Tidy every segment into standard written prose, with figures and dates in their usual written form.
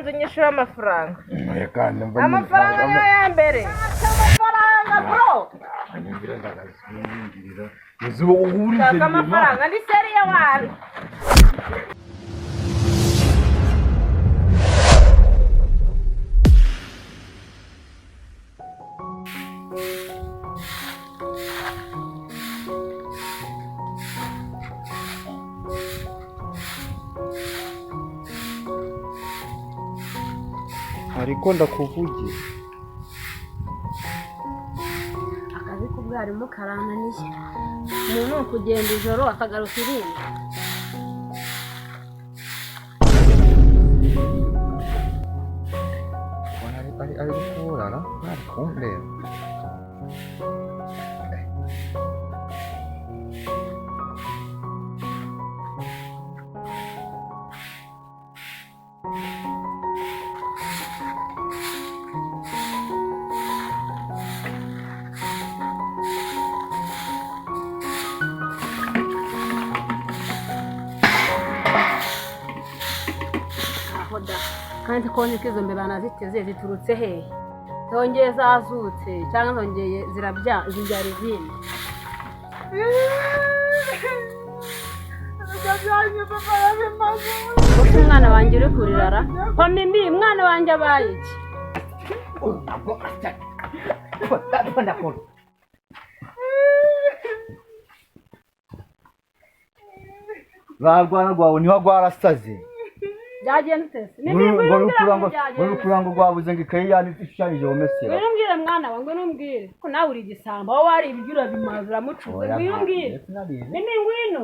banza unyishura amafaranga. Kandi mba amafaranga niyo ya mbere. Amafaranga bro. Anyumvira ndagazingirira. Yezuba uhurize Shaka amafaranga ni seriye wari. ariko ndakuvugira akazi k'ubwarimu karananiye umuntu kugenda ijoro akagaruka irindi ari gukurara ntari kundeba kandi konye kizo mbere banaziteze ziturutse hehe zongeye zazutse cyangwa zongeye zibyara izindi umwana wanjye uri kurirara ko mimi umwana wanjye abaye iki barwana rwawe niho rwarasaze byagenze ngo kurango rwabuze ngo ikaye yandikishije womesera wirumbwire mwana wanjye numbwire ko nawe uri igisambo aho wari ibigiro bimazura mucuze wirumbwire mimi ngwino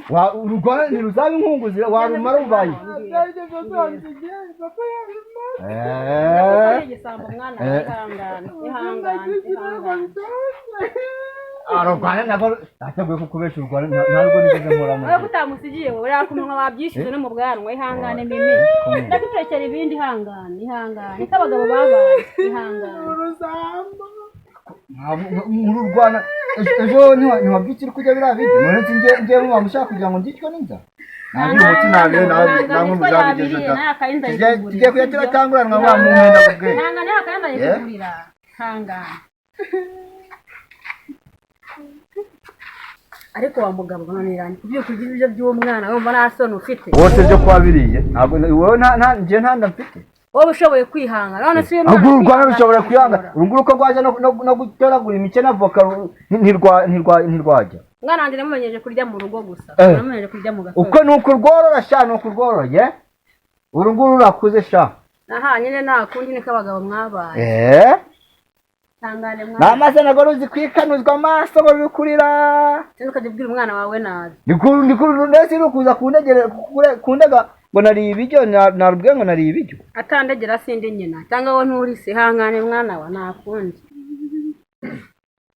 wa urugwana ni ruzabe inkunguzi warumara ubaye igisambo mwana ihangane arogwana nako ataguye kukubesha urwana ntabwo nigeze nkora mu wowe utamusigiye wowe yakumunwa wabyishize no mu bwanwa ihangane mimi ndagutekera ibindi ihangane kabagabo babaye ihangane uruzamba urwana ejo ntiwabyikira kujya birabide none ngiye mu bamushaka kugira ngo ndicwe n'inza ntabwo umuti nabe namwe muzabigeze ngiye kuyatira tanguranwa wa mu mwenda bwe ihangane akayanda yigurira ihangane ariko wa mugabo bananiranye kubyo kugira ibyo by'umwana wumva nta soni ufite wose byo kwabiriye ntabwo wowe ngiye ntanda mfite wowe ushoboye kwihangana none si mwana urwana rushobora kwihangana urunguruko rwaje no gutoragura imice na voka ntirwajya mwana wanjye namumenyeje kurya mu rugo gusa namumenyeje kurya mu gasozi uko nuko urworora sha nuko urworoye urunguru urakuze sha aha nyine nta kundi niko abagabo mwabaye tangane mwana namaze nago ruzi kwikanuzwa amaso ngo bikurira ukajya ubwira umwana wawe nabi ndikuru ndetse rukuza kundega ngo nari ibiryo narubwiye ngo nari ibiryo atandegera sindi nyina cyangwa wowe nturi se hangane mwana wa nakundi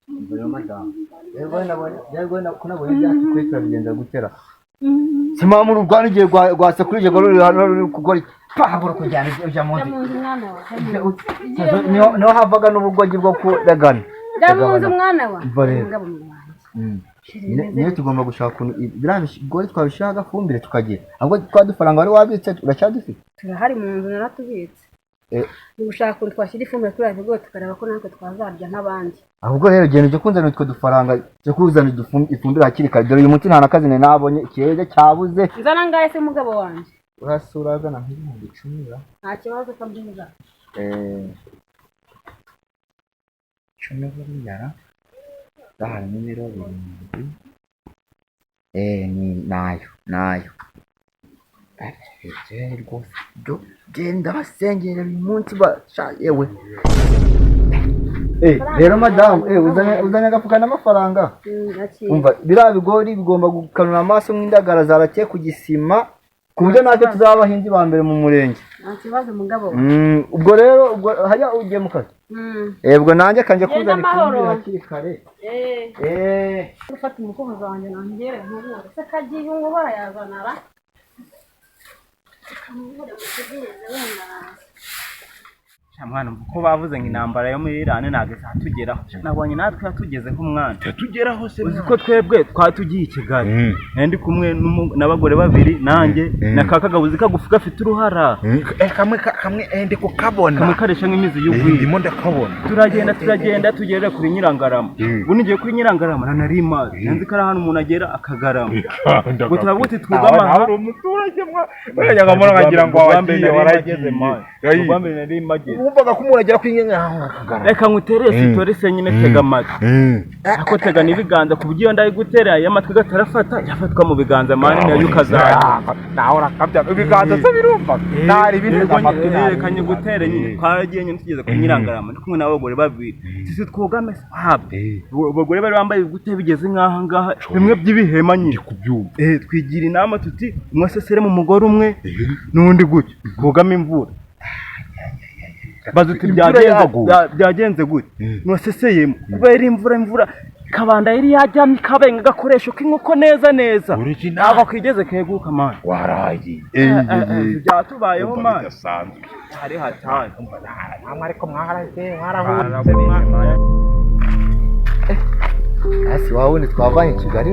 mbona madam yego nabonye byatsi kwitwa bigenda gutera sima mu rugwana igiye gwase kurije ngo ruri kugora pahagura kujyana ujya munsi no havaga n'ubugogi bwo kudagana ndamunze umwana wa ngabo mu banjye niyo tugomba gushaka birabigore twabishaka fumbire tukagira ahubwo twadufaranga wari wabitse uracyadufite turahari mu nzu naratubitse gushaka uri twashyira ifumbire kuri ave bwo tukareba ko natwe twazarya nk'abandi ahubwo rero genda cyo kunzana utwo dufaranga cyo kuzana ifumbire hakiri kare dore uyu munsi nta nakazi nabonye ikirere cyabuze nzana ngahe se mugabo wanjye urasura gana nk'ibihumbi 10 ra nta kibazo kabyiza 10 buriya dahari nimero 7 ni nayo rwose genda basengera uyu munsi yewe rero madamu uzanye agafuka n'amafaranga umva biriya bigori bigomba gukanura amaso nk'indagara zarakeye ku gisima ku buryo natwe tuzaba abahinzi ba mbere mu murenge nta kibazo mugabo ubwo rero hajya ugiye mu kazi ubwo nanjye kanje kuzana ifumbire hakiri kare gufata umukozi wanjye nongere nkubure se kagiye ngo barayazanara kamubure gutegereze wenda mwana uko bavuze ngo intambara yo muri Iran ntabwo izatugeraho nabonye natwe yatugezeho umwana tugeraho se uzi ko twebwe twatugiye i Kigali ndi kumwe n'abagore babiri nanjye na kakagabuzi kagufi gafite uruhara kamwe ndi kukabona kamwe karesha nk'imizi y'ugwiri ndimo ndakabona turagenda tugerera kuri Nyirangarama ubu nigiye kuri Nyirangarama nari mazi nanzi ko ari ahantu umuntu agera akagarama ngo turabuti twugama hari umuturage mwayangamura nkagira ngo wagiye warageze mazi ubambere nari mageze wumvaga ko umuntu agera kuri Nyirangarama akagarama reka nguterere sitore nyine tega amatwi ako tega n'ibiganza ku buryo ndayi gutera y'amatwi gatarafata yafatwa mu biganza mani nayo ukazaza naho rakabya ibiganza se birumva ntari bindi amatwi reka nyigutere nyine twagiye nyine tugeze kuri Nyirangarama ndi kumwe n'abagore babiri sisi twogame hape abagore bari bambaye gute bigeze nkaha ngaha bimwe by'ibihema nyine kubyumva twigira inama tuti mwasesere mu mugore umwe n'undi gutyo twogame imvura bazuti byagenze gute nwaseseyemo kubera imvura kabanda yari yajyamye kabenga gakoresho k'inkoko neza ntabwo kwigeze keguka mani waraye byatubayeho mani hari hatari namwe ariko mwarahuze hasi wawundi twavanye i Kigali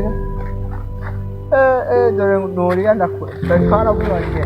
dore nuriya ndakora twarabubanye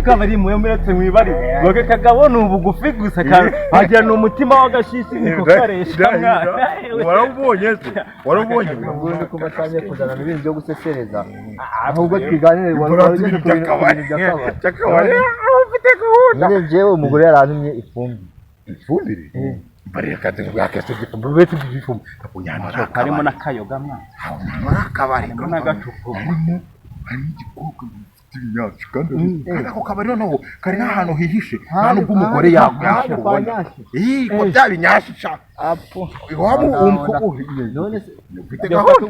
kabari muyo muretse mwibari woge kagabo nubugufi gusa kandi hagira n'umutima w'agashishi niko karesha warabonye ubundi ko basanye kuzana ibintu byo gusesereza ahubwo twiganire warabonye ku bintu by'akabari ufite gahunda none jewe umugore yarantumye ifumbire bari kaze bwakese gipubete by'ifumu akunyana harimo n'akayoga mwana akabari n'agacupa hari igikoko cy'imyaka kandi ako kabari noneho kari n'ahantu hihishe nta nubwo umugore yakubona ko byabinyashye sha apo iwabo umukoko none se ufite gahunda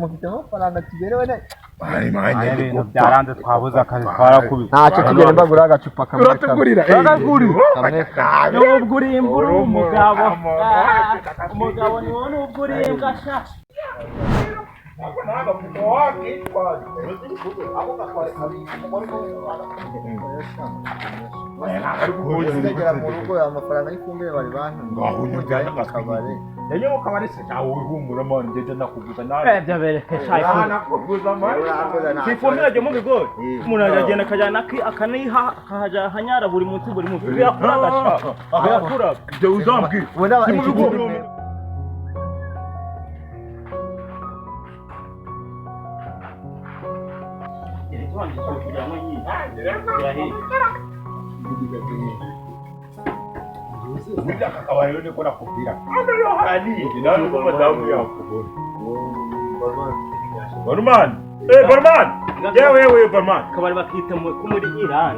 mufite amafaranga kiberewe ne bari manye ibintu byaranze twabuze akazi twarakubise ntacyo tugenda mbagura agacupa kamwe uratugurira n'ubwo uri imbura umugabo ni wowe n'ubwo uri imbwa sha mu rugo amafaranga y'ifumbire bari bantumye Enye mukabari se cyawe uhumura mani ngeje nakuguza nawe byo berekesha nakuguza mani ifumbire ryo mu bigori umuntu agenda akajyana akaniha akahaja hanyara buri munsi birakura gasha birakura byo uzambwira Muda kakabari rero ko nakubwira kandi yo hani nani ko madamu yakubona Barman Barman yewe Barman kabari bakita ko muri Iran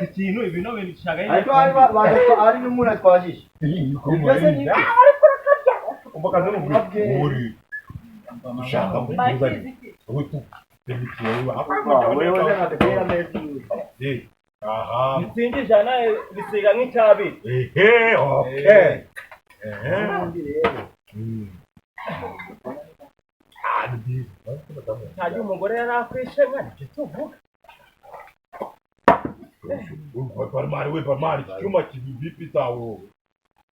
ikintu ibintu bishagaye ariko ari n'umuntu twajije umbaga no muri ushaka kuzana utu bimitiwe aha nsingisha naye bisiga nk'icyabi okay ntaje umugore yarakwishe mwana tuvuga Barmari chuma kibibi tawo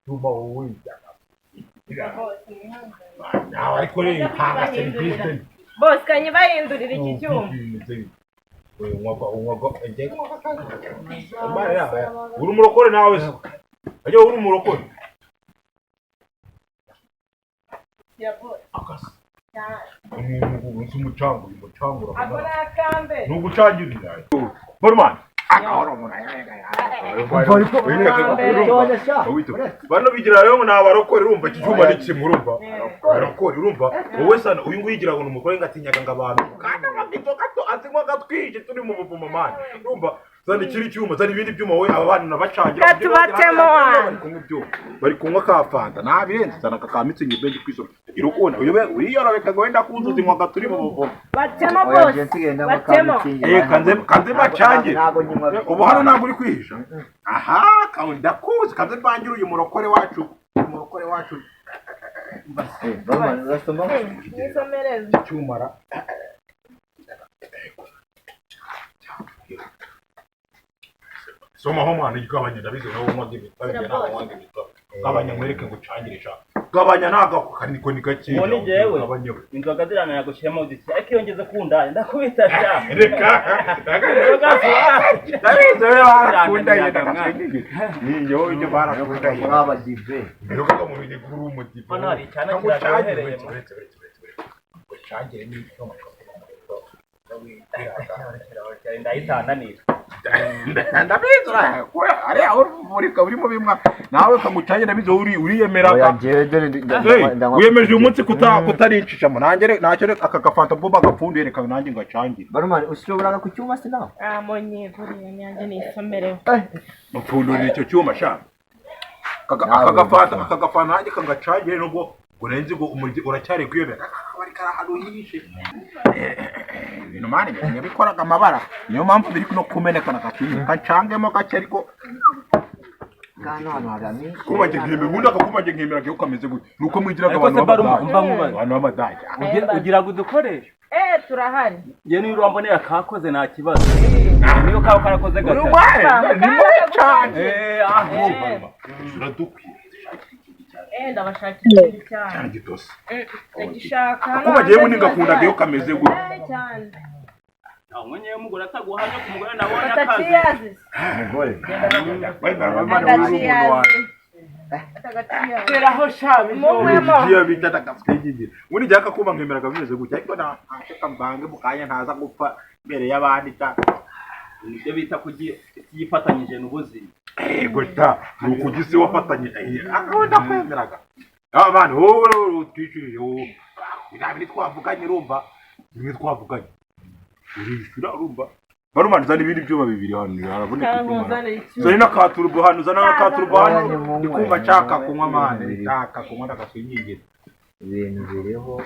chuma wowe nawe ariko rero impanga serivisi bose kanye bahindurira iki cyuma uri umurokore nawe se ajya uri umurokore akasi umucangura agora akambe nugucangirira Barman bano bigira rero ni abarokore urumva iki cyuma ni kimwe urumva abarokore urumva wowe sana uyu nguyu yigira ngo ni umugore ngatinyaga ngo abantu kandi amabitoka azinywa gatwije turi mu buvumo mani urumva zana ikiri cyuma zana ibindi byuma wowe aba bana nabacangira bari kunywa ka fanta nabirenze zana kakamitse ngibenje kwisoma irukona uriyorobeka ngo wenda kuzuza inywa gaturi mu buvumo batemo bose batemo kanze bacange ubu hano ntabwo uri kwihisha aha kawunda kuzi kanze bangira uyu murokore wacu cyumara soma ho mwana igabanya ndabize nawo umwage bitabye nawo wange bitaba gabanya mwereke ngo cangirisha gabanya naga kaniko ni gake none jewe inzoga zirana yagushiramo uditi ariko yongeze kundanye ndakubita sha reka ndabize barakundanye ndakubwira niyo ibyo barakundanye aba dive rero ko mu bindi kuri umudive hano hari cyane kirahereye cangire ni cyo ndayitananira ndabizura ari aho muri kaburi mu bimwa nawe kamucanye ndabizo uriyemera wiyemeje uyu munsi kutarincishamo nanjye nacyo aka gafanta bomba gapfunduye reka nanjye ngacangire barumane ushobora ku cyuma se nawe monye buriya nyanjye nisomerewe mupfundura icyo cyuma sha aka gafanta nanjye kangacangire nubwo urenze ngo umuryi uracyari kwiyemera bari karahano hihishe ibintu mani nyabikoraga amabara niyo mpamvu biri no kumenekana gakinyi kacangemo gake ariko kana hano harami kubaje nkime ngunda kakubaje nkimera ke ukameze gute nuko mwigiraga abantu b'amadaje ugira ngo udukoreshe turahari je ni urambonera kakoze nta kibazo niyo kaho karakoze gato ni mo cyane aho uradukwiye ndabashakira cyane gitose ndagishaka kuba giye muninga kundaga yo kameze gute cyane aho mwenye umugore ataguhanya ku mugore nabona akazi umugore keraho shabi giye bitata kaskeje uni jaka kuba nkemera kameze gute ariko na kambange mukanya ntaza gupfa mbere y'abandi ta ibyo bita kugifatanyije n'ubuzima gota nukugise wafatanye akunda kwemeraga abantu wowe twicirije binabi twavuganye urumva nimwe twavuganye urishura urumva barumanza n'ibindi byuma bibiri hano haraboneka zari n'akaturbo hano zana n'akaturbo hano ndikumva nshaka kunywa amande nshaka kunywa ndakaswinyingire ibintu biriho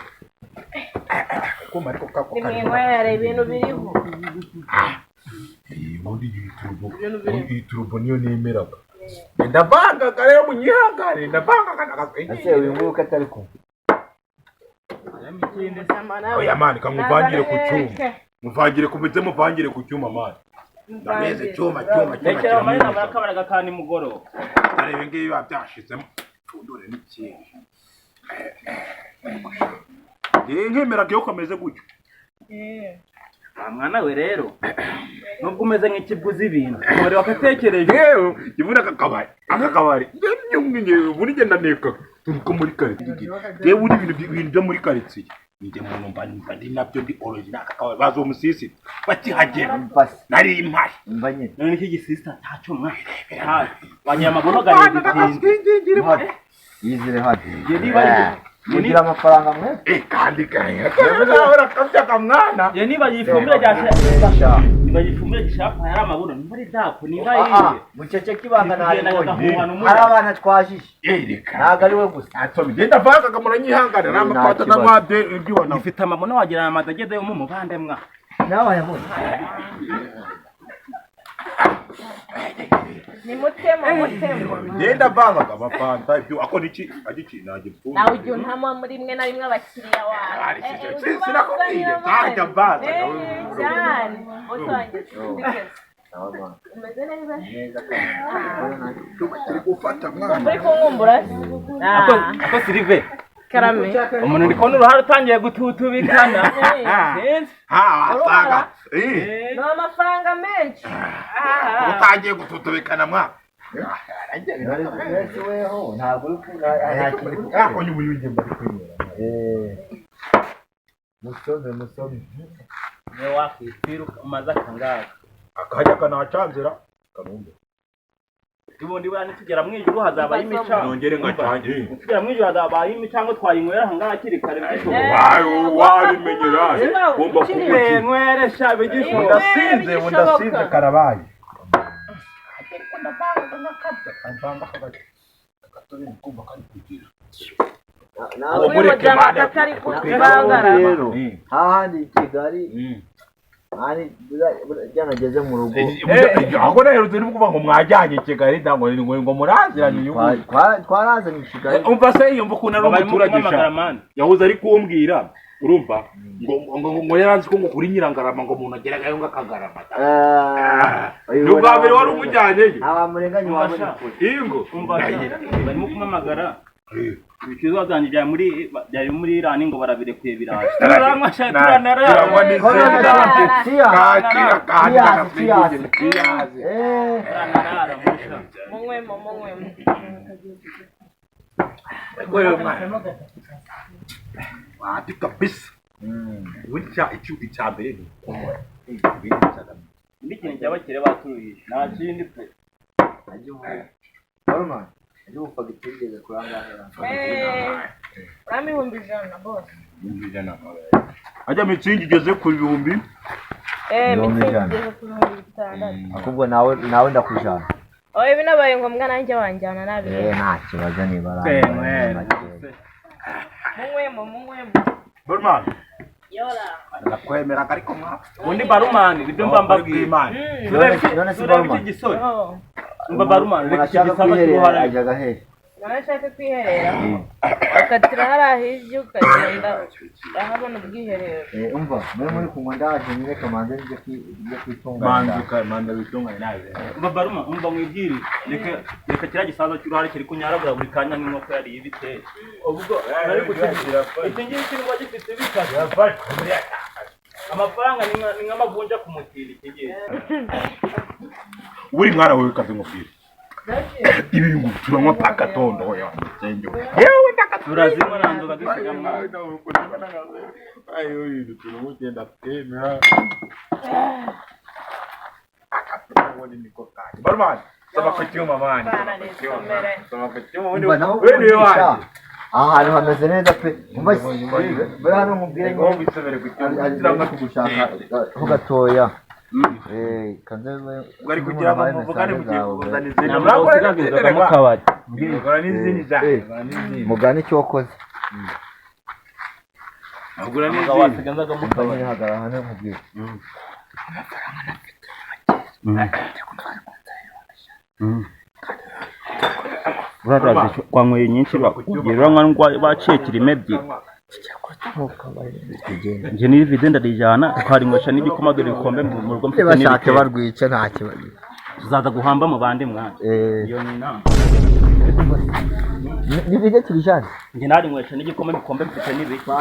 kuma ariko kako nimwe ibintu biriho muri turbo niyo nemeraga ndavanga kare munyihangane ndavanga nakaswinyingire ase uyu nguyu katari ko oya mani kamuvangire ku cyuma muvangire kumeze muvangire ku cyuma mani ndameze cyuma rekera mari nabarakabaraga kandi mugoro arebe ngiye babyashizemo fundure n'ikintu nkemera ko kameze gutyo mwana we rero nubwo umeze nk'ikiguzi ibintu umubare wakatekereje kivura akakabari buri genda neka turuko muri karitsiye yewe uri ibintu byo muri karitsiye nje muntu mbandi nabyo ndi original akakabari bazo umusisi bakihagera nari impari mbanye none iki gisista ntaco mwa banyamaguru gari yizire hadi yedi bari mugira amafaranga mwe kandi kanya ora kafya mwana ye niba yifumbira ryasha niba yifumbira gishaka yari amaburo muri dapo niba yiye mucece kibanga nari ari abana twajishe naga ari we gusa atomi genda vanga kamura nyihangana namafata namwade ibyo ifite amamono wagira amadagede yo mu mubande mwa nawe yabona ni mutemo genda vanga kamafanta ibyo ako niki agiki nagipfuye nawe ujye untamo muri rimwe na rimwe abakiriya wawe sinakubwiye ntajya mbaza cyane usange umeze neza turi gufata mwana muri kunkumbura ako Silive karame umuntu uri kubona uruhare utangiye gututubikana asanga ni amafaranga menshi utangiye gututubikana mwana ntabwo uri kugira ako nyubuyunge mbari kwemera musome niwe wakwitwira umaze akangaka akajya kanacanzira kanumbe ubundi bwana tugera mu ijuru hazabaye imicango nongere ngacange tugera mu ijuru hazabaye imicango twayinywera hanga kiri kare wabimenyera bomba kunywesha bigisho ndasinze karabaye rero hahandi i Kigali byanageze mu rugo aho rero turi kuvuga ngo mwajyanye i Kigali ngo muraziranye uyu twarazanye i Kigali umva se yumva ukuntu ari umuturage yahoze ari kumbwira urumva ngo yaranze ko ngo kuri Nyirangarama ngo umuntu ageragayo ngo akagarama n'ubwa mbere wari umujyanyeyo abamurenganye wabona ingo umva barimo kumamagara ibicuruzwa byanjye byari muri Irani ngo barabirekuye biraje turanywa turanara wati kabisa wicha icya mbere ni ikintu cy'abakire baturuhije nta kindi pe Ayo fagitinde kurangahera. Rami humbijana boss. Humbijana. Ajya mitsingi igeze ku bihumbi. Mitsingi igeze ku bihumbi 6. Akubwo nawe ndakujana. Oye binabaye ngombwa nanjye wanjyana nabi. Nta kibazo ni baranga. Munywemo. Burman. Yola. Nakwemera ariko mwa. Undi barumani ibyo mbambabwiye. None si barumani. Mba barumani reka gisaba cyuhara ajyaga he. Narashaka kwiherera. Akatira harahije ukagenda ahabona ubwiherero. Umva muri kunywa ndaje nyine kamanze njye kwitunganya. Manza bitunganya nawe. Mba baruma umva mwibwiri reka kira gisaza cyuhara kiri kunyaragura buri kanya nk'inkoko yari ibite. Ubwo nari gutegura. Iki ngiki ni wagifite bikaje. Amafaranga ni nk'amavunja ku mutiri kigiye. Uri mwana wewe kaze ngofiri. Ibi ngo turanywa paka tondo ya mutenge. Yewe turazimwa nanzoga dusigamwa. Ayo yidu turumugenda twemera. Woni niko kaje. Barman, saba kucyuma mani. Saba kucyuma wundi. Wewe waje. Ahantu hameze neza pe. Umva hano mubwire ngo bisebere kucyuma kugushaka ho gatoya. Bari kugira ngo muvugane mugiye namurakoze mukabari ngikora n'izindi cyane mugane icyo wakoze agura n'izindi ganzaga mukabari hagara hano mubwire uraje kwanyweye nyinshi bakugirira nk'angwa baciye kirime ebyiri nje ni video ndarijana twarinywesha n'igikoma dore bikombe mu rugo mfite bashake barwica nta kibazo tuzaza guhamba mu bandi mwana iyo ni inama ni video turijana nje narinywesha n'igikoma bikombe mfite n'ibiki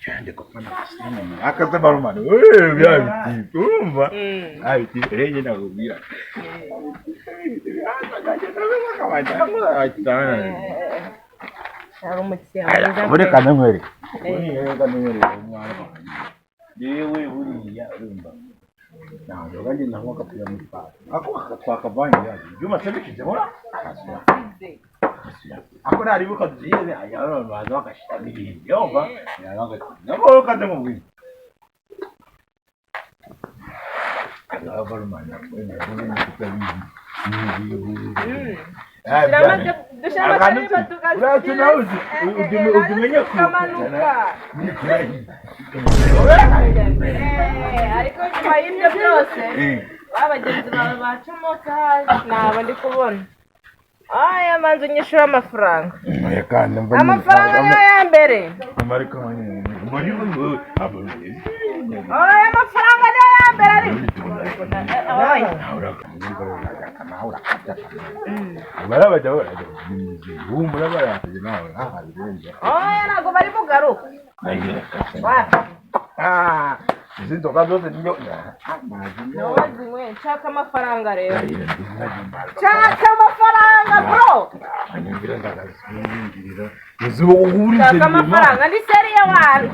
cyane ko fana akaze barumane wewe byabiti urumva abiti renge nakubwira Bureka nkwere. Yewe buriya urumva. Ntabwo banje naho kapira mu paa. Ako twakavanye yaje. Juma sebikije bora. Ako nari buka ziye ayaro baza bakashita bibiri. Yova. Nabo kaze mu bwi. Ala barumana kwenda buri kutabizi. Utumenya kamanuka ariko nyuma y'ibyo byose abagenzi bawe bacomotse hasi ntabwo ndi kubona aya manzu unyishura amafaranga amafaranga niyo ya mbere aya mafaranga niyo ya mbere oya ntabwo bari bugaruka izi nzoga zose niyo nawazinywe nshaka amafaranga rero nshaka amafaranga bro nshaka amafaranga ni seriye wanyu